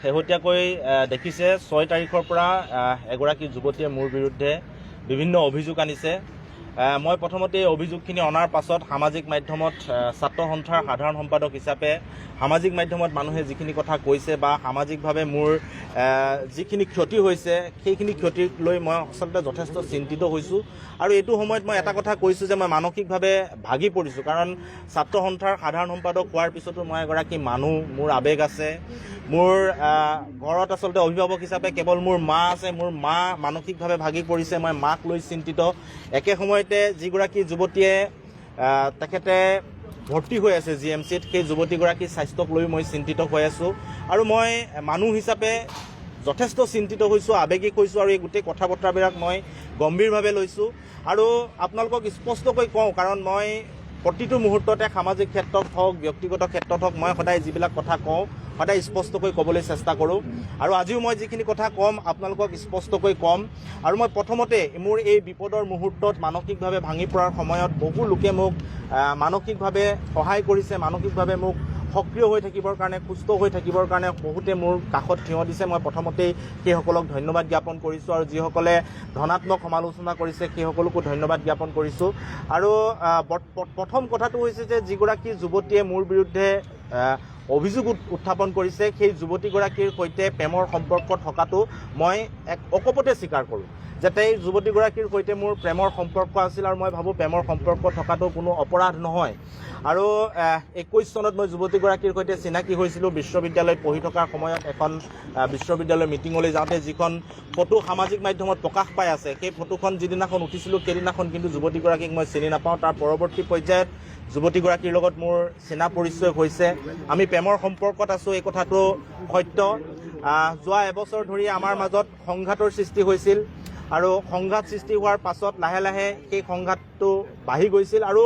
শেহতীয়াকৈ দেখিছে 6 তাৰিখৰ পৰা এগৰাকী যুৱতীয়ে মোৰ বিৰুদ্ধে বিভিন্ন অভিযোগ আনিছে। মই প্ৰথমতে এই অভিযোগখিনি অনাৰ পাছত সামাজিক মাধ্যমত ছাত্ৰ সন্থাৰ সাধাৰণ সম্পাদক হিচাপে সামাজিক মাধ্যমত মানুহে যিখিনি কথা কৈছে বা সামাজিকভাৱে মোৰ যিখিনি ক্ষতি হৈছে সেইখিনি ক্ষতিক লৈ মই আচলতে যথেষ্ট চিন্তিত হৈছোঁ। আৰু এইটো সময়ত মই এটা কথা কৈছোঁ যে মই মানসিকভাৱে ভাগি পৰিছোঁ, কাৰণ ছাত্ৰ সন্থাৰ সাধাৰণ সম্পাদক হোৱাৰ পিছতো মই এগৰাকী মানুহ, মোৰ আৱেগ আছে। মোৰ ঘৰত আচলতে অভিভাৱক হিচাপে কেৱল মোৰ মা আছে। মোৰ মা মানসিকভাৱে ভাগি পৰিছে, মই মাক লৈ চিন্তিত। একে সময়তে যিগৰাকী যুৱতীয়ে তেখেতে ভৰ্তি হৈ আছে GMCত, সেই যুৱতীগৰাকীৰ স্বাস্থ্যক লৈ মই চিন্তিত হৈ আছোঁ। আৰু মই মানুহ হিচাপে যথেষ্ট চিন্তিত হৈছোঁ, আৱেগিক হৈছোঁ, আৰু এই গোটেই কথা বতৰাবিলাক মই গম্ভীৰভাৱে লৈছোঁ। আৰু আপোনালোকক স্পষ্টকৈ কওঁ, কাৰণ মই প্ৰতিটো মুহূৰ্ততে সামাজিক ক্ষেত্ৰত হওক, ব্যক্তিগত ক্ষেত্ৰত হওক, মই সদায় যিবিলাক কথা কওঁ সদায় স্পষ্টকৈ ক'বলৈ চেষ্টা কৰোঁ। আৰু আজিও মই যিখিনি কথা ক'ম আপোনালোকক স্পষ্টকৈ ক'ম। আৰু মই প্ৰথমতে মোৰ এই বিপদৰ মুহূৰ্তত মানসিকভাৱে ভাঙি পৰাৰ সময়ত বহু লোকে মোক মানসিকভাৱে সহায় কৰিছে, মানসিকভাৱে মোক সক্ৰিয় হৈ থাকিবৰ কাৰণে, সুস্থ হৈ থাকিবৰ কাৰণে বহুতে মোৰ কাষত থিয় দিছে। মই প্ৰথমতেই সেইসকলক ধন্যবাদ জ্ঞাপন কৰিছোঁ, আৰু যিসকলে ধনাত্মক সমালোচনা কৰিছে সেইসকলকো ধন্যবাদ জ্ঞাপন কৰিছোঁ। আৰু প্ৰথম কথাটো হৈছে যে যিগৰাকী যুৱতীয়ে মোৰ বিৰুদ্ধে অভিযোগ উত্থাপন কৰিছে, সেই যুৱতীগৰাকীৰ সৈতে প্ৰেমৰ সম্পৰ্ক থকাটো মই এক অকপতে স্বীকাৰ কৰোঁ, যে এই যুৱতীগৰাকীৰ সৈতে মোৰ প্ৰেমৰ সম্পৰ্ক আছিল। আৰু মই ভাবোঁ প্ৰেমৰ সম্পৰ্ক থকাটো কোনো অপৰাধ নহয়। আৰু 21 চনত মই যুৱতীগৰাকীৰ সৈতে চিনাকি হৈছিলোঁ বিশ্ববিদ্যালয়ত পঢ়ি থকাৰ সময়ত। এখন বিশ্ববিদ্যালয়ৰ মিটিঙলৈ যাওঁতে যিখন ফটো সামাজিক মাধ্যমত প্ৰকাশ পাই আছে, সেই ফটোখন যিদিনাখন উঠিছিলোঁ সেইদিনাখন কিন্তু যুৱতীগৰাকীক মই চিনি নাপাওঁ। তাৰ পৰৱৰ্তী পৰ্যায়ত যুৱতীগৰাকীৰ লগত মোৰ চিনা পৰিচয় হৈছে, আমি প্ৰেমৰ সম্পৰ্কত আছোঁ, এই কথাটো সত্য। যোৱা এবছৰ ধৰি আমাৰ মাজত সংঘাতৰ সৃষ্টি হৈছিল, আৰু সংঘাত সৃষ্টি হোৱাৰ পাছত লাহে লাহে সেই সংঘাতটো বাঢ়ি গৈছিল। আৰু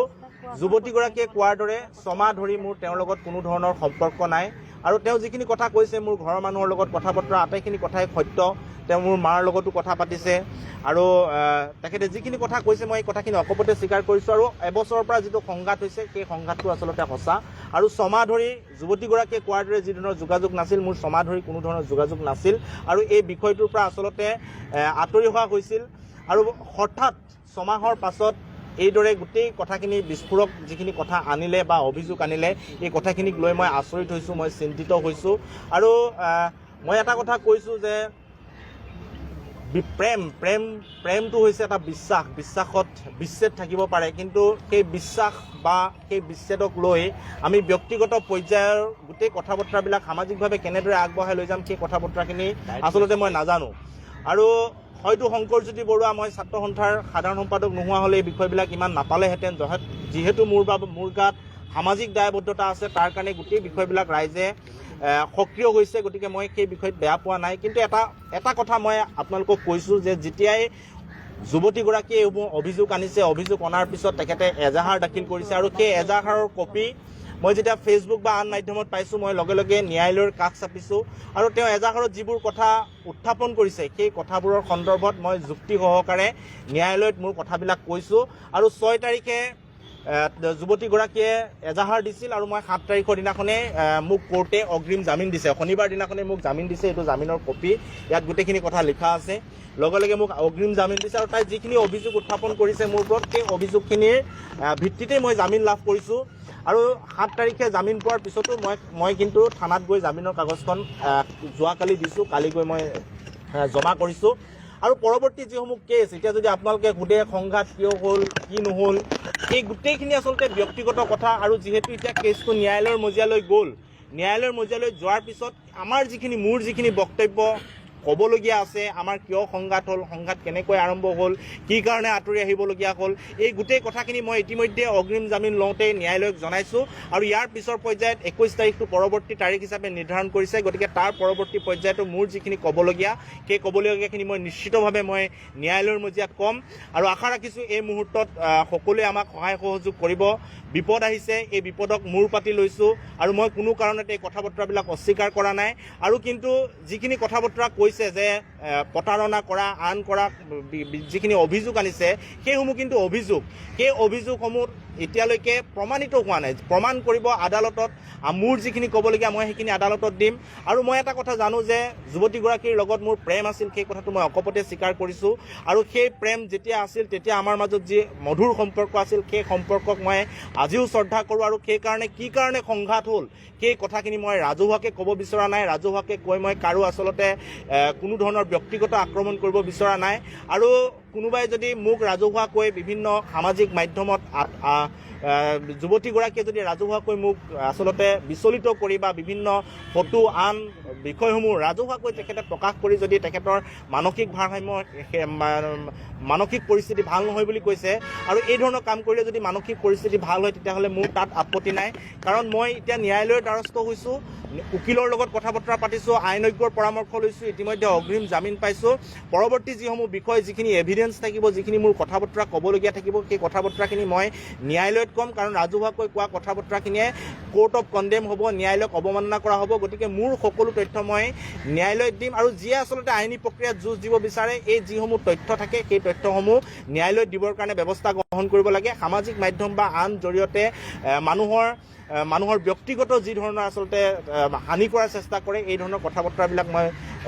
যুৱতীগৰাকীয়ে কোৱাৰ দৰে 6 মাহ ধৰি মোৰ তেওঁৰ লগত কোনো ধৰণৰ সম্পৰ্ক নাই। আৰু তেওঁ যিখিনি কথা কৈছে মোৰ ঘৰৰ মানুহৰ লগত কথা বতৰা আটাইখিনি কথাই সত্য। তেওঁ মোৰ মাৰ লগতো কথা পাতিছে, আৰু তেখেতে যিখিনি কথা কৈছে মই এই কথাখিনি অকপতে স্বীকাৰ কৰিছোঁ। আৰু এবছৰৰ পৰা যিটো সংঘাত হৈছে সেই সংঘাতটো আচলতে সঁচা। আৰু 6 মাহ ধৰি যুৱতীগৰাকীয়ে কোৱাৰ দৰে যি ধৰণৰ যোগাযোগ নাছিল, মোৰ 6 মাহ ধৰি কোনো ধৰণৰ যোগাযোগ নাছিল। আৰু এই বিষয়টোৰ পৰা আচলতে আঁতৰি হোৱা হৈছিল। আৰু হঠাৎ 6 মাহৰ পাছত এইদৰে গোটেই কথাখিনি বিস্ফোৰক যিখিনি কথা আনিলে বা অভিযোগ আনিলে, এই কথাখিনিক লৈ মই আচৰিত হৈছোঁ, মই চিন্তিত হৈছোঁ। আৰু মই এটা কথা কৈছোঁ যে প্ৰেমটো হৈছে এটা বিশ্বাসত বিচ্ছেদ থাকিব পাৰে, কিন্তু সেই বিশ্বাস বা সেই বিচ্ছেদক লৈ আমি ব্যক্তিগত পৰ্যায়ৰ গোটেই কথা বতৰাবিলাক সামাজিকভাৱে কেনেদৰে আগবঢ়াই লৈ যাম সেই কথা বতৰাখিনি আচলতে মই নাজানো। আৰু হয়তো শংকৰজ্যোতি বৰুৱা, মই ছাত্ৰ সন্থাৰ সাধাৰণ সম্পাদক নোহোৱা হ'লে এই বিষয়বিলাক ইমান নাপালেহেঁতেন। যিহেতু মোৰ গাত সামাজিক দায়বদ্ধতা আছে, তাৰ কাৰণে গোটেই বিষয়বিলাক ৰাইজে সক্ৰিয় হৈছে, গতিকে মই সেই বিষয়ত বেয়া পোৱা নাই। কিন্তু এটা কথা মই আপোনালোকক কৈছোঁ যে যেতিয়াই যুৱতীগৰাকীয়ে এইবোৰ অভিযোগ আনিছে, অভিযোগ অনাৰ পিছত তেখেতে এজাহাৰ দাখিল কৰিছে, আৰু সেই এজাহাৰৰ কপি মই যেতিয়া ফেচবুক বা আন মাধ্যমত পাইছোঁ, মই লগে লগে ন্যায়ালয়ৰ কাষ চাপিছোঁ। আৰু তেওঁ এজাহাৰত যিবোৰ কথা উত্থাপন কৰিছে সেই কথাবোৰৰ সন্দৰ্ভত মই যুক্তি সহকাৰে ন্যায়ালয়ত মোৰ কথাবিলাক কৈছোঁ। আৰু 6 তাৰিখে যুৱতীগৰাকীয়ে এজাহাৰ দিছিল, আৰু মই 7 তাৰিখৰ দিনাখনে মোক কোৰ্টে অগ্ৰিম জামিন দিছে। শনিবাৰ দিনাখনে মোক জামিন দিছে, এইটো জামিনৰ কপি, ইয়াত গোটেইখিনি কথা লিখা আছে। লগে লগে মোক অগ্ৰিম জামিন দিছে, আৰু তাই যিখিনি অভিযোগ উত্থাপন কৰিছে মোৰ ওপৰত, সেই অভিযোগখিনিৰ ভিত্তিতেই মই জামিন লাভ কৰিছোঁ। আৰু 7 তাৰিখে জামিন পোৱাৰ পিছতো মই কিন্তু থানাত গৈ জামিনৰ কাগজখন যোৱাকালি দিছোঁ, কালি গৈ মই জমা কৰিছোঁ। আৰু পৰৱৰ্তী যিসমূহ কেছ, এতিয়া যদি আপোনালোকে সোধে সংঘাত কিয় হ'ল, কি নহ'ল, এই গোটেইখিনি আচলতে ব্যক্তিগত কথা। আৰু যিহেতু এতিয়া কেছটো ন্যায়ালয়ৰ মজিয়ালৈ গ'ল, ন্যায়ালয়ৰ মজিয়ালৈ যোৱাৰ পিছত মোৰ যিখিনি বক্তব্য ক'বলগীয়া আছে, আমাৰ কিয় সংঘাত হ'ল, সংঘাত কেনেকৈ আৰম্ভ হ'ল, কি কাৰণে আঁতৰি আহিবলগীয়া হ'ল, এই গোটেই কথাখিনি মই ইতিমধ্যে অগ্ৰিম জামিন লওঁতেই ন্যায়ালয়ক জনাইছোঁ। আৰু ইয়াৰ পিছৰ পৰ্যায়ত 21 তাৰিখটো পৰৱৰ্তী তাৰিখ হিচাপে নিৰ্ধাৰণ কৰিছে। গতিকে তাৰ পৰৱৰ্তী পৰ্যায়তো মোৰ যিখিনি ক'বলগীয়া, সেই ক'বলগীয়াখিনি মই নিশ্চিতভাৱে মই ন্যায়ালয়ৰ মজিয়াত ক'ম। আৰু আশা ৰাখিছোঁ এই মুহূৰ্তত সকলোৱে আমাক সহায় সহযোগ কৰিব। বিপদ আহিছে, এই বিপদক মূৰ পাতি লৈছোঁ, আৰু মই কোনো কাৰণতে এই কথা বতৰাবিলাক অস্বীকাৰ কৰা নাই। আৰু কিন্তু যিখিনি কথা বতৰা কৈছে যে প্ৰতাৰণা কৰা আন কৰা যিখিনি অভিযোগ আনিছে সেইসমূহ কিন্তু অভিযোগ সেই অভিযোগসমূহ এতিয়ালৈকে প্ৰমাণিত হোৱা নাই প্ৰমাণ কৰিব আদালতত মোৰ যিখিনি ক'বলগীয়া মই সেইখিনি আদালতত দিম আৰু মই এটা কথা জানো যে যুৱতীগৰাকীৰ লগত মোৰ প্ৰেম আছিল সেই কথাটো মই অকপতে স্বীকাৰ কৰিছোঁ আৰু সেই প্ৰেম যেতিয়া আছিল তেতিয়া আমাৰ মাজত যি মধুৰ সম্পৰ্ক আছিল সেই সম্পৰ্কক মই আজিও শ্ৰদ্ধা কৰোঁ আৰু সেইকাৰণে কি কাৰণে সংঘাত হ'ল সেই কথাখিনি মই ৰাজহুৱাকৈ ক'ব বিচৰা নাই ৰাজহুৱাকৈ কৈ মই কাৰো আচলতে কোনো ধৰণৰ ব্যক্তিগত আক্ৰমণ কৰিব বিচৰা নাই আৰু কোনোবাই যদি মোক ৰাজহুৱাকৈ বিভিন্ন সামাজিক মাধ্যমত যুৱতীগৰাকীয়ে যদি ৰাজহুৱাকৈ মোক আচলতে বিচলিত কৰি বা বিভিন্ন ফটো আন বিষয়সমূহ ৰাজহুৱাকৈ তেখেতে প্ৰকাশ কৰি যদি তেখেতৰ মানসিক ভাৰসাম্য মানসিক পৰিস্থিতি ভাল নহয় বুলি কৈছে আৰু এই ধৰণৰ কাম কৰিলে যদি মানসিক পৰিস্থিতি ভাল হয় তেতিয়াহ'লে মোৰ তাত আপত্তি নাই কাৰণ মই এতিয়া ন্যায়ালয়ৰ দ্বাৰস্থ হৈছোঁ উকিলৰ লগত কথা বতৰা পাতিছোঁ আইনজ্ঞৰ পৰামৰ্শ লৈছোঁ ইতিমধ্যে অগ্ৰিম জামিন পাইছোঁ পৰৱৰ্তী যিসমূহ বিষয় যিখিনি এভিডেন্স থাকিব যিখিনি মোৰ কথা বতৰা ক'বলগীয়া থাকিব সেই কথা বতৰাখিনি মই ন্যায়ালয়ত ক'ম কাৰণ ৰাজহুৱাকৈ কোৱা কথা বতৰাখিনিয়ে কোৰ্ট অফ কণ্ডেম হ'ব ন্যায়ালয়ক অৱমাননা কৰা হ'ব গতিকে মোৰ সকলো তথ্য মই ন্যায়ালয়ত দিম আৰু যিয়ে আচলতে আইনী প্ৰক্ৰিয়াত যুঁজ দিব বিচাৰে এই যিসমূহ তথ্য থাকে সেই তথ্যসমূহ ন্যায়ালয়ত দিবৰ কাৰণে ব্যৱস্থা গ্ৰহণ কৰিব লাগে সামাজিক মাধ্যম বা আন জৰিয়তে মানুহৰ ব্যক্তিগত যি ধৰণৰ আচলতে হানি কৰাৰ চেষ্টা কৰে এই ধৰণৰ কথা বতৰাবিলাক মই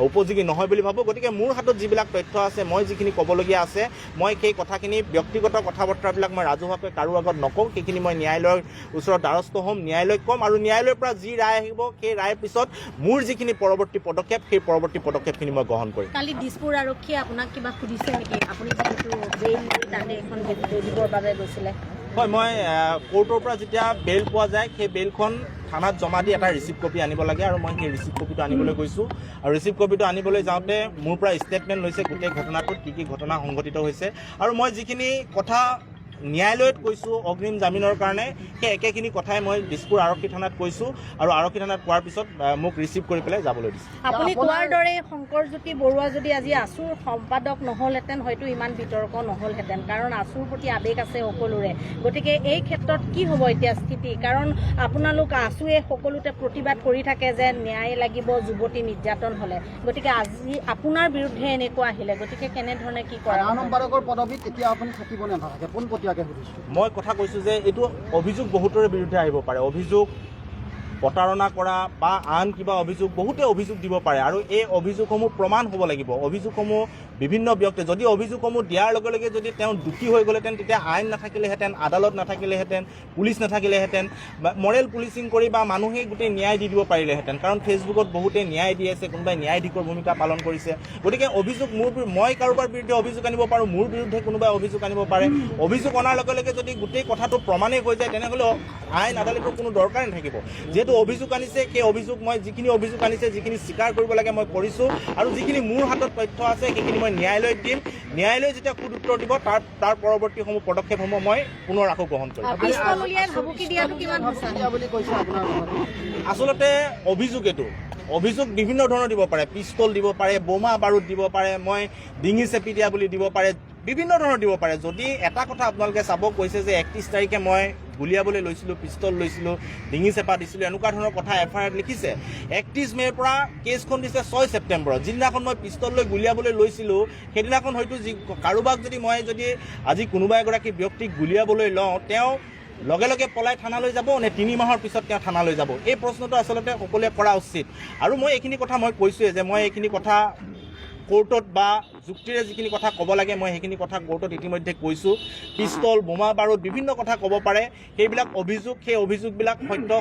উপযোগী নহয় বুলি ভাবোঁ গতিকে মোৰ হাতত যিবিলাক তথ্য আছে মই যিখিনি ক'বলগীয়া আছে মই সেই কথাখিনি ব্যক্তিগত কথা বতৰাবিলাক মই ৰাজহুৱাকৈ কাৰো আগত নকওঁ সেইখিনি মই ন্যায়ালয়ৰ ওচৰত দ্বাৰস্থ হ'ম ন্যায়ালয়ক ক'ম আৰু ন্যায়ালয়ৰ পৰা যি ৰায় আহিব সেই ৰায়ৰ পিছত মোৰ যিখিনি পৰৱৰ্তী পদক্ষেপ সেই পৰৱৰ্তী পদক্ষেপখিনি মই গ্ৰহণ কৰিম কালি দিছপুৰ আৰক্ষীয়ে আপোনাক কিবা সুধিছে নেকি আপুনি যিহেতু বেইল তাতে এখন দিবৰ বাবে গৈছিলে হয় মই কোৰ্টৰ পৰা যেতিয়া বেইল পোৱা যায় সেই বেইলখন থানাত জমা দি এটা ৰিচিপ্ট কপি আনিব লাগে আৰু মই সেই ৰিচিপ্ট কপিটো আনিবলৈ গৈছোঁ আৰু ৰিচিপ্ট কপিটো আনিবলৈ যাওঁতে মোৰ পৰা ষ্টেটমেণ্ট লৈছে গোটেই ঘটনাটোত কি ঘটনা সংঘটিত হৈছে আৰু মই যিখিনি কথা ন্যায়ালয়ত কৈছোঁ অগ্ৰিম জামিনৰ কাৰণে সেই একেখিনি কথাই মই দিছপুৰ আৰক্ষী থানাত কৈছোঁ আৰু আৰক্ষী থানাত কোৱাৰ পিছত মোক ৰিচিভ কৰি পেলাই যাবলৈ দিছে আপুনি কোৱাৰ দৰে শংকৰজ্যোতি বৰুৱা যদি আজি আছুৰ সম্পাদক নহ'লহেঁতেন হয়তো ইমান বিতৰ্ক নহ'লহেঁতেন কাৰণ আছুৰ প্ৰতি আৱেগ আছে সকলোৰে গতিকে এই ক্ষেত্ৰত কি হ'ব এতিয়া স্থিতি কাৰণ আপোনালোক আছুৱে সকলোতে প্ৰতিবাদ কৰি থাকে যে ন্যায় লাগিব যুৱতী নিৰ্যাতন হ'লে গতিকে আজি আপোনাৰ বিৰুদ্ধে এনেকুৱা আহিলে গতিকে কেনেধৰণে কি কৰা সম্পাদকৰ পদবীত এতিয়া আপুনি থাকিব নাথাকে পোনপটীয়াকৈ মই কথা কৈছোঁ যে এইটো অভিযোগ বহুতৰে বিৰুদ্ধে আহিব পাৰে অভিযোগ প্ৰতাৰণা কৰা বা আন কিবা অভিযোগ বহুতে অভিযোগ দিব পাৰে আৰু এই অভিযোগসমূহ প্ৰমাণ হ'ব লাগিব অভিযোগসমূহ বিভিন্ন ব্যক্তি যদি অভিযোগসমূহ দিয়াৰ লগে লগে যদি তেওঁ দোষী হৈ গ'লেহেঁতেন তেতিয়া আইন নাথাকিলেহেঁতেন আদালত নাথাকিলেহেঁতেন পুলিচ নাথাকিলেহেঁতেন মৰেল পুলিচিং কৰি বা মানুহে গোটেই ন্যায় দি দিব পাৰিলেহেঁতেন কাৰণ ফেচবুকত বহুতে ন্যায় দি আছে কোনোবাই ন্যায়াধীশৰ ভূমিকা পালন কৰিছে গতিকে অভিযোগ মই কাৰোবাৰ বিৰুদ্ধে অভিযোগ আনিব পাৰোঁ মোৰ বিৰুদ্ধে কোনোবাই অভিযোগ আনিব পাৰে অভিযোগ অনাৰ লগে লগে যদি গোটেই কথাটো প্ৰমাণেই হৈ যায় তেনেহ'লে আইন আদালতৰ কোনো দৰকাৰেই নাথাকিব যিহেতু অভিযোগ আনিছে সেই অভিযোগ মই যিখিনি অভিযোগ আনিছে যিখিনি স্বীকাৰ কৰিব লাগে মই কৰিছোঁ আৰু যিখিনি মোৰ হাতত তথ্য আছে সেইখিনি মই ন্যায়ালয়ত দিম ন্যায়ালয়ে যেতিয়া সুদ উত্তৰ দিব তাৰ পৰৱৰ্তীসমূহ পদক্ষেপসমূহ মই পুনৰ আকৌ গ্ৰহণ কৰিম আচলতে অভিযোগ এইটো অভিযোগ বিভিন্ন ধৰণৰ দিব পাৰে পিষ্টল দিব পাৰে বোমা বাৰুদ দিব পাৰে মই ডিঙি চেপি দিয়া বুলি দিব পাৰে বিভিন্ন ধৰণৰ দিব পাৰে যদি এটা কথা আপোনালোকে চাব কৈছে যে 31 তাৰিখে মই গুলিয়াবলৈ লৈছিলোঁ পিষ্টল লৈছিলোঁ ডিঙি চেপা দিছিলোঁ এনেকুৱা ধৰণৰ কথা এফআইআৰত লিখিছে 31 মে'ৰ পৰা কেছখন দিছে 6 ছেপ্টেম্বৰত যিদিনাখন মই পিষ্টল লৈ গুলিয়াবলৈ লৈছিলোঁ সেইদিনাখন হয়তো কাৰোবাক যদি আজি কোনোবা এগৰাকী ব্যক্তিক গুলিয়াবলৈ লওঁ তেওঁ লগে লগে পলাই থানালৈ যাব নে 3 মাহৰ পিছত তেওঁ থানালৈ যাব এই প্ৰশ্নটো আচলতে সকলোৱে কৰা উচিত আৰু মই এইখিনি কথা মই কৈছোঁৱে যে মই এইখিনি কথা কোৰ্টত বা যুক্তিৰে যিখিনি কথা ক'ব লাগে মই সেইখিনি কথা কোৰ্টত ইতিমধ্যে কৈছোঁ পিষ্টল বোমা বাৰুদ বিভিন্ন কথা ক'ব পাৰে সেইবিলাক অভিযোগ সেই অভিযোগবিলাক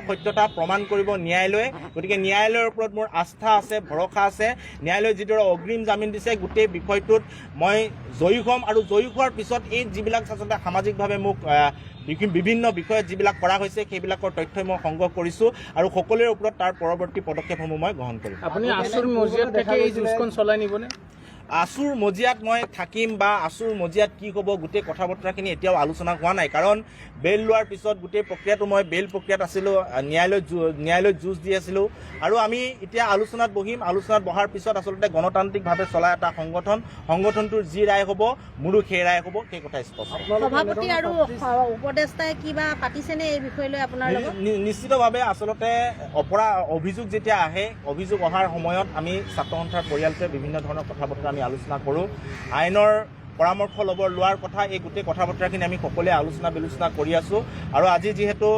সত্যতা প্ৰমাণ কৰিব ন্যায়ালয়ে গতিকে ন্যায়ালয়ৰ ওপৰত মোৰ আস্থা আছে ভৰসা আছে ন্যায়ালয়ে যিদৰে অগ্ৰিম জামিন দিছে গোটেই বিষয়টোত মই জয়ী হ'ম আৰু জয়ী হোৱাৰ পিছত এই যিবিলাক আচলতে সামাজিকভাৱে মোক বিভিন্ন বিষয়ত যিবিলাক কৰা হৈছে সেইবিলাকৰ তথ্য মই সংগ্ৰহ কৰিছোঁ আৰু সকলোৰে ওপৰত তাৰ পৰৱৰ্তী পদক্ষেপসমূহ মই গ্ৰহণ কৰিম আপুনি আছুৰ মজিয়াত থাকি এই যুঁজখন চলাই নিবনে আছুৰ মজিয়াত মই থাকিম বা আছুৰ মজিয়াত কি হ'ব গোটেই কথা বতৰাখিনি এতিয়াও আলোচনা হোৱা নাই কাৰণ বেল লোৱাৰ পিছত গোটেই প্ৰক্ৰিয়াটো মই বেল প্ৰক্ৰিয়াত আছিলোঁ ন্যায়ালয়ত যুঁজ দি আছিলোঁ আৰু আমি এতিয়া আলোচনাত বহিম আলোচনাত বহাৰ পিছত আচলতে গণতান্ত্ৰিকভাৱে চলা এটা সংগঠনটোৰ যি ৰায় হ'ব মোৰো সেই ৰায় হ'ব সেই কথা স্পষ্ট সভাপতি আৰু উপদেষ্টাই কিবা পাতিছেনে এই বিষয় লৈ আপোনাৰ লগত নিশ্চিতভাৱে আচলতে অভিযোগ যেতিয়া আহে অভিযোগ অহাৰ সময়ত আমি ছাত্ৰ সন্থাৰ পৰিয়ালটোৱে বিভিন্ন ধৰণৰ কথা বতৰা আমি আলোচনা কৰোঁ আইনৰ পৰামৰ্শ লোৱাৰ কথা এই গোটেই কথা বতৰাখিনি আমি সকলোৱে আলোচনা বিলোচনা কৰি আছোঁ আৰু আজি যিহেতু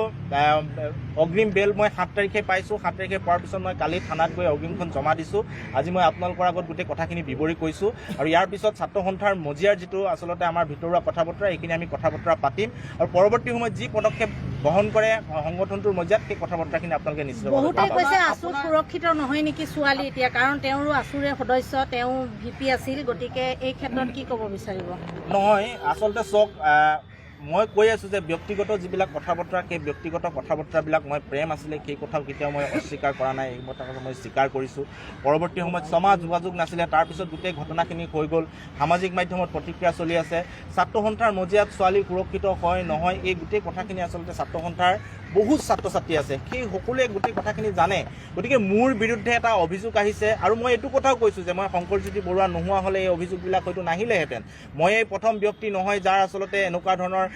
অগ্ৰিম বেল মই 7 তাৰিখে পাইছোঁ 7 তাৰিখে পোৱাৰ পিছত মই কালি থানাত গৈ অগ্ৰিমখন জমা দিছোঁ আজি মই আপোনালোকৰ আগত গোটেই কথাখিনি বিৱৰি কৈছোঁ আৰু ইয়াৰ পিছত ছাত্ৰ সন্থাৰ মজিয়াৰ যিটো আচলতে আমাৰ ভিতৰুৱা কথা বতৰা এইখিনি আমি কথা বতৰা পাতিম আৰু পৰৱৰ্তী সময়ত যি পদক্ষেপ গ্ৰহণ কৰে সংগঠনটোৰ মজিয়াত সেই কথা বতৰাখিনি আপোনালোকে নিশ্চিত বহুতে কৈছে আছু সুৰক্ষিত নহয় নেকি ছোৱালী এতিয়া কাৰণ তেওঁৰো আছুৰে সদস্য তেওঁ ভিপি আছিল গতিকে এই ক্ষেত্ৰত কি ক'ব বিচাৰিব নহয় আচলতে চাওক মই কৈ আছোঁ যে ব্যক্তিগত যিবিলাক কথা বতৰা সেই ব্যক্তিগত কথা বতৰাবিলাক মই প্ৰেম আছিলে সেই কথাও কেতিয়াও মই অস্বীকাৰ কৰা নাই এই কথা মই স্বীকাৰ কৰিছোঁ পৰৱৰ্তী সময়ত ছমাহ যোগাযোগ নাছিলে তাৰপিছত গোটেই ঘটনাখিনি হৈ গ'ল সামাজিক মাধ্যমত প্ৰতিক্ৰিয়া চলি আছে ছাত্ৰ সন্থাৰ মজিয়াত ছোৱালী সুৰক্ষিত হয় নহয় এই গোটেই কথাখিনি আচলতে ছাত্ৰ সন্থাৰ বহুত ছাত্ৰ ছাত্ৰী আছে সেই সকলোৱে গোটেই কথাখিনি জানে গতিকে মোৰ বিৰুদ্ধে এটা অভিযোগ আহিছে আৰু মই এইটো কথাও কৈছোঁ যে মই শংকৰজ্যোতি বৰুৱা নোহোৱা হ'লে এই অভিযোগবিলাক হয়তো নাহিলেহেঁতেন মই এই প্ৰথম ব্যক্তি নহয় যাৰ আচলতে এনেকুৱা ধৰণৰ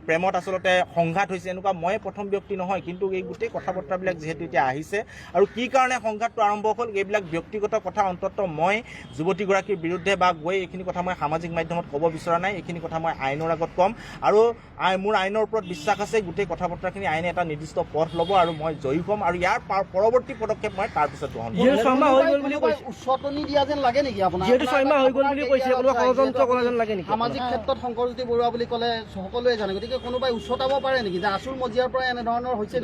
প্ৰেমত আচলতে সংঘাত হৈছে এনেকুৱা মই প্ৰথম ব্যক্তি নহয় কিন্তু এই গোটেই কথা বতৰাবিলাক যিহেতু এতিয়া আহিছে আৰু কি কাৰণে সংঘাতটো আৰম্ভ হ'ল এইবিলাক ব্যক্তিগত কথা অন্ততঃ মই যুৱতীগৰাকীৰ বিৰুদ্ধে বা গৈ এইখিনি কথা মই সামাজিক মাধ্যমত ক'ব বিচৰা নাই এইখিনি কথা মই আইনৰ আগত ক'ম আৰু মোৰ আইনৰ ওপৰত বিশ্বাস আছে গোটেই কথা বতৰাখিনি আইনে এটা নিৰ্দিষ্ট পথ ল'ব আৰু মই জয়ী হ'ম আৰু ইয়াৰ পৰৱৰ্তী পদক্ষেপ মই তাৰ পিছত গ্ৰহণ কৰিম উচতনি দিয়া যেন লাগে নেকি আপোনাৰ সামাজিক ক্ষেত্ৰত শংকৰজ্যোতি বৰুৱা বুলি ক'লে সকলোৱে জানে গতিকে কোনোবাই উচতাব পাৰে নেকি যে আছুৰ মজিয়াৰ পৰা এনেধৰণৰ হৈছে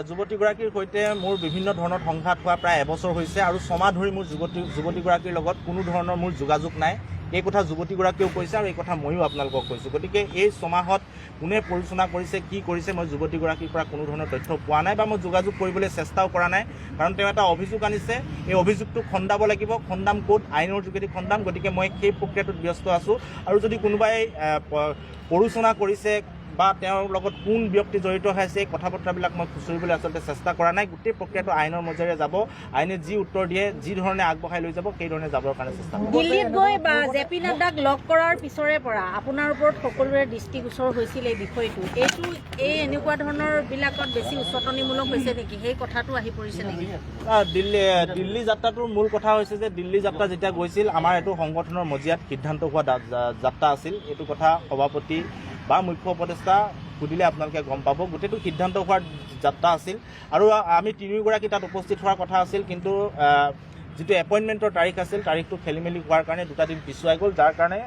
যুৱতীগৰাকীৰ সৈতে মোৰ বিভিন্ন ধৰণৰ সংঘাত হোৱা প্ৰায় এবছৰ হৈছে আৰু ছমাহ ধৰি মোৰ যুৱতীগৰাকীৰ লগত কোনো ধৰণৰ মোৰ যোগাযোগ নাই এই কথা যুৱতীগৰাকীয়েও কৈছে আৰু এই কথা ময়ো আপোনালোকক কৈছোঁ গতিকে এই ছমাহত কোনে পৰিচালনা কৰিছে কি কৰিছে মই যুৱতীগৰাকীৰ পৰা কোনো ধৰণৰ তথ্য পোৱা নাই বা মই যোগাযোগ কৰিবলৈ চেষ্টাও কৰা নাই কাৰণ তেওঁ এটা অভিযোগ আনিছে এই অভিযোগটো খণ্ডাব লাগিব খণ্ডাম ক'ত আইনৰ যোগেদি খণ্ডাম গতিকে মই সেই প্ৰক্ৰিয়াটোত ব্যস্ত আছোঁ আৰু যদি কোনোবাই পৰিচালনা কৰিছে বা তেওঁৰ লগত কোন ব্যক্তি জড়িত হৈ আছে এই কথা বতৰাবিলাক মই খুচৰিবলৈ আচলতে চেষ্টা কৰা নাই গোটেই প্ৰক্ৰিয়াটো আইনৰ মজিয়াৰে যাব আইনে যি উত্তৰ দিয়ে যি ধৰণে আগবঢ়াই লৈ যাব সেই ধৰণে যাবৰ কাৰণে চেষ্টা কৰিম দিল্লীত গৈ জেপি নাড্ডাক লগ কৰাৰ পিছৰে পৰা আপোনাৰ ওপৰত সকলোৰে দৃষ্টিগোচৰ হৈছিল এই বিষয়টো এই এনেকুৱা ধৰণৰ বিলাকত বেছি উচতনিমূলক হৈছে নেকি সেই কথাটো আহি পৰিছে নেকি দিল্লী যাত্ৰাটোৰ মূল কথা হৈছে যে দিল্লী যাত্ৰা যেতিয়া গৈছিল আমাৰ এইটো সংগঠনৰ মজিয়াত সিদ্ধান্ত হোৱা যাত্ৰা আছিল এইটো কথা সভাপতি বা মুখ্য উপদেষ্টা সুধিলে আপোনালোকে গম পাব গোটেইটো সিদ্ধান্ত হোৱাৰ যাত্ৰা আছিল আৰু আমি তিনিওগৰাকী তাত উপস্থিত হোৱাৰ কথা আছিল কিন্তু যিটো এপইণ্টমেণ্টৰ তাৰিখ আছিল তাৰিখটো খেলি মেলি হোৱাৰ কাৰণে 2 দিন পিছুৱাই গ'ল যাৰ কাৰণে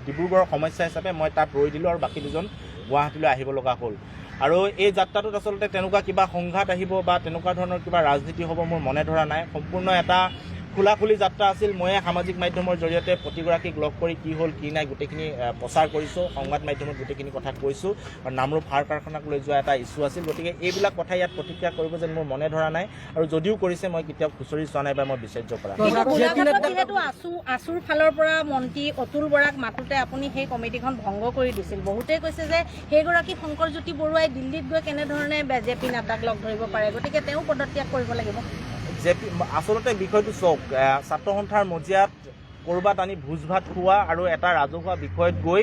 ডিব্ৰুগড়ৰ সমস্যা হিচাপে মই তাত ৰৈ দিলোঁ আৰু বাকী দুজন গুৱাহাটীলৈ আহিব লগা হ'ল আৰু এই যাত্ৰাটোত আচলতে তেনেকুৱা কিবা সংঘাত আহিব বা তেনেকুৱা ধৰণৰ কিবা ৰাজনীতি হ'ব মোৰ মনে ধৰা নাই সম্পূৰ্ণ এটা খোলাখুলি যাত্ৰা আছিল ময়ে সামাজিক মাধ্যমৰ জৰিয়তে প্ৰতিগৰাকীক লগ কৰি কি হ'ল কি নাই গোটেইখিনি প্ৰচাৰ কৰিছোঁ সংবাদ মাধ্যমত গোটেইখিনি কথা কৈছোঁ আৰু নামৰূপ সাৰ কাৰখানাক লৈ যোৱা এটা ইছ্যু আছিল গতিকে এইবিলাক কথা ইয়াত প্ৰতিক্ৰিয়া কৰিব যেন মোৰ মনে ধৰা নাই আৰু যদিও কৰিছে মই কেতিয়াও খুচৰি চোৱা নাই বা মই বিচাৰ্য কৰা যিহেতু আছুৰ ফালৰ পৰা মন্ত্ৰী অতুল বৰাক মাতোতে আপুনি সেই কমিটিখন ভংগ কৰি দিছিল বহুতে কৈছে যে সেইগৰাকী শংকৰজ্যোতি বৰুৱাই দিল্লীত গৈ কেনেধৰণে জেপি নাড্ডাক লগ ধৰিব পাৰে গতিকে তেওঁ পদত্যাগ কৰিব লাগিব আচলতে বিষয়টো চাওক ছাত্ৰ সন্থাৰ মজিয়াত ক'ৰবাত আনি ভোজ ভাত খোৱা আৰু এটা ৰাজহুৱা বিষয়ত গৈ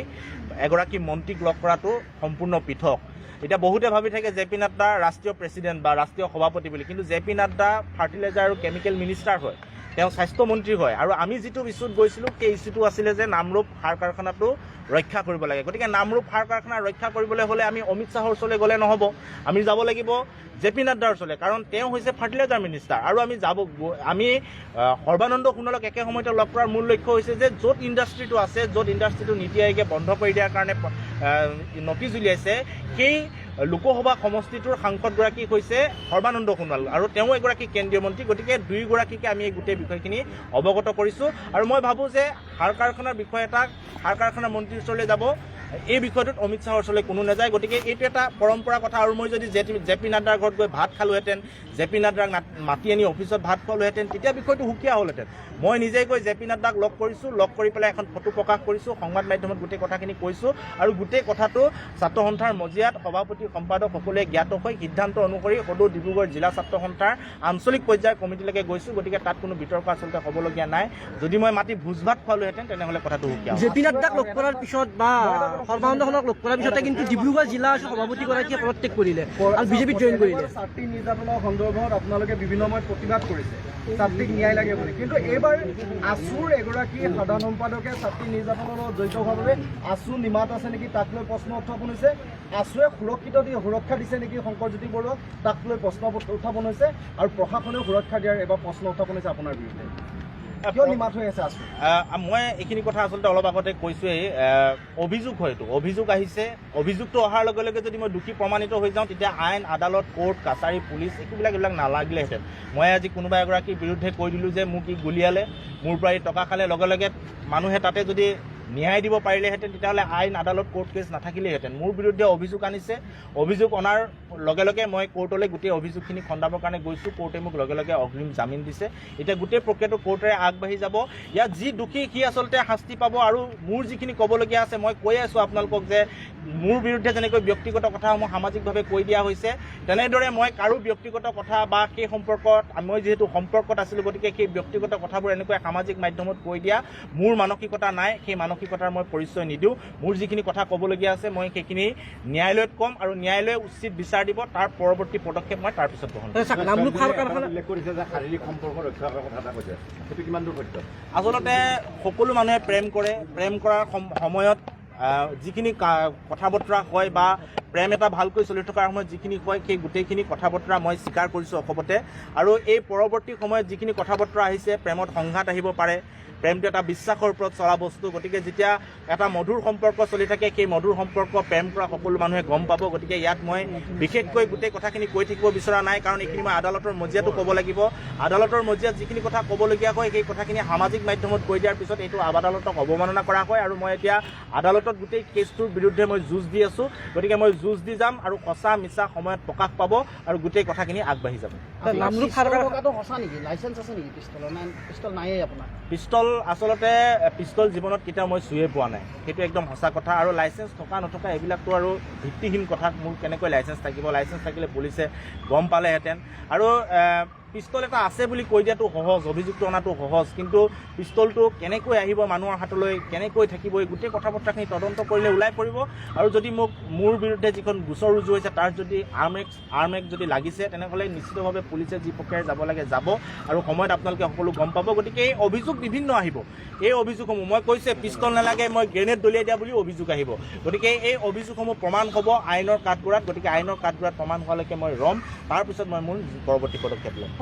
এগৰাকী মন্ত্ৰীক লগ কৰাটো সম্পূৰ্ণ পৃথক এতিয়া বহুতে ভাবি থাকে জেপি নাড্ডা ৰাষ্ট্ৰীয় প্ৰেছিডেণ্ট বা ৰাষ্ট্ৰীয় সভাপতি বুলি কিন্তু জেপি নাড্ডা ফাৰ্টিলাইজাৰ আৰু কেমিকেল মিনিষ্টাৰ হয় তেওঁ স্বাস্থ্যমন্ত্ৰী হয় আৰু আমি যিটো ইছ্যুত গৈছিলোঁ সেই ইছ্যুটো আছিলে যে নামৰূপ সাৰ কাৰখানাটো ৰক্ষা কৰিব লাগে গতিকে নামৰূপ সাৰ কাৰখানা ৰক্ষা কৰিবলৈ হ'লে আমি অমিত শ্বাহৰ ওচৰলৈ গ'লে নহ'ব আমি যাব লাগিব জেপি নাড্ডাৰ ওচৰলৈ কাৰণ তেওঁ হৈছে ফাৰ্টিলাইজাৰ মিনিষ্টাৰ আৰু আমি সৰ্বানন্দ সোণোৱালক একে সময়তে লগ কৰাৰ মূল লক্ষ্য হৈছে যে য'ত ইণ্ডাষ্ট্ৰিটো আছে য'ত ইণ্ডাষ্ট্ৰিটো নীতি আয়োগে বন্ধ কৰি দিয়াৰ কাৰণে নটিচ উলিয়াইছে সেই লোকসভা সমষ্টিটোৰ সাংসদগৰাকী হৈছে সৰ্বানন্দ সোণোৱাল আৰু তেওঁ এগৰাকী কেন্দ্ৰীয় মন্ত্ৰী গতিকে দুয়োগৰাকীকে আমি এই গোটেই বিষয়খিনি অৱগত কৰিছোঁ আৰু মই ভাবোঁ যে সাৰ কাৰখানাৰ বিষয় এটা সাৰ কাৰখানাৰ মন্ত্ৰীৰ ওচৰলৈ যাব এই বিষয়টোত অমিত শ্বাহৰ ওচৰলৈ কোনো নাযায়। গতিকে এইটো এটা পৰম্পৰা কথা। আৰু মই যদি জে পি নাড্ডাৰ ঘৰত গৈ ভাত খালোহেঁতেন, জে পি নাড্ডাক মাতি আনি অফিচত ভাত খোৱালোহেঁতেন, তেতিয়া বিষয়টো সুকীয়া হ'লহেঁতেন। মই নিজেই গৈ জে পি নাড্ডাক লগ কৰিছোঁ, লগ কৰি পেলাই এখন ফটো প্ৰকাশ কৰিছোঁ, সংবাদ মাধ্যমত গোটেই কথাখিনি কৈছোঁ, আৰু গোটেই কথাটো ছাত্ৰ সন্থাৰ মজিয়াত সভাপতি সম্পাদক সকলোৱে জ্ঞাত হৈ সিদ্ধান্ত অনুসৰি সদৌ ডিব্ৰুগড় জিলা ছাত্ৰ সন্থাৰ আঞ্চলিক পৰ্যায়ৰ কমিটিলৈকে গৈছোঁ। গতিকে তাত কোনো বিতৰ্ক আচলতে হ'বলগীয়া নাই। যদি মই মাতি ভোজ ভাত খোৱালোহেঁতেন তেনেহ'লে কথাটো সুকীয়া হ'ল। জে পি নাড্ডাক লগ কৰাৰ পিছত বা সৰ্বানন্দখনক লগ কৰাৰ পিছতে কিন্তু ডিব্ৰুগড় জিলা সভাপতিগৰাকীয়ে পদত্যাগ কৰিলে আৰু বিজেপিত জইন কৰিলে। ছাত্ৰী নিৰ্যাতনৰ সন্দৰ্ভত আপোনালোকে বিভিন্ন সময়ত প্ৰতিবাদ কৰিছে, ছাত্ৰীক ন্যায় লাগে বুলি, কিন্তু এইবাৰ আছুৰ এগৰাকী সাধাৰণ সম্পাদকে ছাত্ৰী নিৰ্যাতনৰ লগত জড়িত হোৱাৰ বাবে আছু নিমাত আছে নেকি তাক লৈ প্ৰশ্ন উত্থাপন হৈছে। আছুৱে সুৰক্ষা দিছে নেকি শংকৰজ্যোতি বৰুৱাক, তাক লৈ প্ৰশ্ন উত্থাপন হৈছে, আৰু প্ৰশাসনেও সুৰক্ষা দিয়াৰ এবাৰ প্ৰশ্ন উত্থাপন হৈছে আপোনাৰ বিৰুদ্ধে। কিয় নিমাত হৈ আছে আছু? মই এইখিনি কথা আচলতে অলপ আগতে কৈছোঁৱেই। অভিযোগ হয়তো অভিযোগ আহিছে, অভিযোগটো অহাৰ লগে লগে যদি মই দোষী প্ৰমাণিত হৈ যাওঁ তেতিয়া আইন আদালত কোৰ্ট কাছাৰী পুলিচ এইবিলাক নালাগিলেহেঁতেন। মই আজি কোনোবা এগৰাকীৰ বিৰুদ্ধে কৈ দিলোঁ যে মোক ই গুলিয়ালে, মোৰ পৰা এই টকা খালে, লগে লগে মানুহে তাতে যদি ন্যায় দিব পাৰিলেহেঁতেন তেতিয়াহ'লে আইন আদালত কোৰ্ট কেছ নাথাকিলেহেঁতেন। মোৰ বিৰুদ্ধে অভিযোগ আনিছে, অভিযোগ অনাৰ লগে লগে মই কোৰ্টলৈ গোটেই অভিযোগখিনি খণ্ডাবৰ কাৰণে গৈছোঁ। কোৰ্টে মোক লগে লগে অগ্ৰিম জামিন দিছে। এতিয়া গোটেই প্ৰক্ৰিয়াটো কোৰ্টেৰে আগবাঢ়ি যাব। ইয়াত যি দোষী সি আচলতে শাস্তি পাব। আৰু মোৰ যিখিনি ক'বলগীয়া আছে মই কৈ আছোঁ আপোনালোকক যে মোৰ বিৰুদ্ধে যেনেকৈ ব্যক্তিগত কথাসমূহ সামাজিকভাৱে কৈ দিয়া হৈছে, তেনেদৰে মই কাৰো ব্যক্তিগত কথা বা সেই সম্পৰ্কত মই যিহেতু সম্পৰ্কত আছিলোঁ, গতিকে সেই ব্যক্তিগত কথাবোৰ এনেকৈ সামাজিক মাধ্যমত কৈ দিয়া মোৰ মানসিকতা নাই। সেই মানসিকতাৰ মই পৰিচয় নিদিওঁ। মোৰ যিখিনি কথা ক'বলগীয়া আছে মই সেইখিনি ন্যায়ালয়ত ক'ম, আৰু ন্যায়ালয়ে উচিত বিচাৰ দিব। তাৰ পৰৱৰ্তী পদক্ষেপ মই তাৰ পিছত গ্ৰহণ কৰিম। উল্লেখ কৰিছে যে শাৰীৰিক সম্পৰ্ক ৰক্ষা কৰাৰ কথা এটা কৈছে, সেইটো কিমান দূৰ সত্য? আচলতে সকলো মানুহে প্ৰেম কৰে। প্ৰেম কৰাৰ সময়ত যিখিনি কথা বতৰা হয় বা প্ৰেম এটা ভালকৈ চলি থকাৰ সময়ত যিখিনি হয় সেই গোটেইখিনি কথা বতৰা মই স্বীকাৰ কৰিছোঁ অকপতে। আৰু এই পৰৱৰ্তী সময়ত যিখিনি কথা বতৰা আহিছে, প্ৰেমত সংঘাত আহিব পাৰে। প্ৰেমটো এটা বিশ্বাসৰ ওপৰত চলা বস্তু। গতিকে যেতিয়া এটা মধুৰ সম্পৰ্ক চলি থাকে, সেই মধুৰ সম্পৰ্ক প্ৰেম কৰা সকলো মানুহে গম পাব। গতিকে ইয়াত মই বিশেষকৈ গোটেই কথাখিনি কৈ থাকিব বিচৰা নাই, কাৰণ এইখিনি মই আদালতৰ মজিয়াতো ক'ব লাগিব। আদালতৰ মজিয়াত যিখিনি কথা ক'বলগীয়া হয় সেই কথাখিনি সামাজিক মাধ্যমত কৈ দিয়াৰ পিছত এইটো আদালতক অৱমাননা কৰা হয়। আৰু মই এতিয়া আদালতত গোটেই কেছটোৰ বিৰুদ্ধে মই যুঁজ দি আছোঁ। গতিকে মই যুঁজ দি যাম, আৰু সঁচা মিছা সময়ত প্ৰকাশ পাব, আৰু গোটেই কথাখিনি আগবাঢ়ি যাব। সঁচা নেকি? লাইচেঞ্চ আছে নেকি পিষ্টলৰ? পিষ্টল নায়েই আপোনাৰ? পিষ্টল আচলতে পিষ্টল জীৱনত কেতিয়াও মই চুয়ে পোৱা নাই, সেইটো একদম সঁচা কথা। আৰু লাইচেঞ্চ থকা নথকা এইবিলাকতো আৰু ভিত্তিহীন কথা। মোৰ কেনেকৈ লাইচেঞ্চ থাকিব? লাইচেঞ্চ থাকিলে পুলিচে গম পালেহেঁতেন। আৰু পিষ্টল এটা আছে বুলি কৈ দিয়াটো সহজ, অভিযোগটো অনাটো সহজ, কিন্তু পিষ্টলটো কেনেকৈ আহিব মানুহৰ হাতলৈ, কেনেকৈ থাকিব, এই গোটেই কথা বতৰাখিনি তদন্ত কৰিলে ওলাই পৰিব। আৰু যদি মোৰ বিৰুদ্ধে যিখন গোচৰ ৰুজু হৈছে তাত যদি আৰ্ম এক্ট যদি লাগিছে, তেনেহ'লে নিশ্চিতভাৱে পুলিচে যি প্ৰক্ৰিয়াৰে যাব লাগে যাব, আৰু সময়ত আপোনালোকে সকলো গম পাব। গতিকে এই অভিযোগ বিভিন্ন আহিব। এই অভিযোগসমূহ মই কৈছোঁ পিষ্টল নালাগে, মই গ্ৰেনেড দলিয়াই দিয়া বুলি অভিযোগ আহিব। গতিকে এই অভিযোগসমূহ প্ৰমাণ হ'ব আইনৰ কাঠগড়াত। গতিকে আইনৰ কাঠগড়াত প্ৰমাণ হোৱালৈকে মই ৰ'ম, তাৰপিছত মই মোৰ পৰৱৰ্তী পদক্ষেপ ল'ম।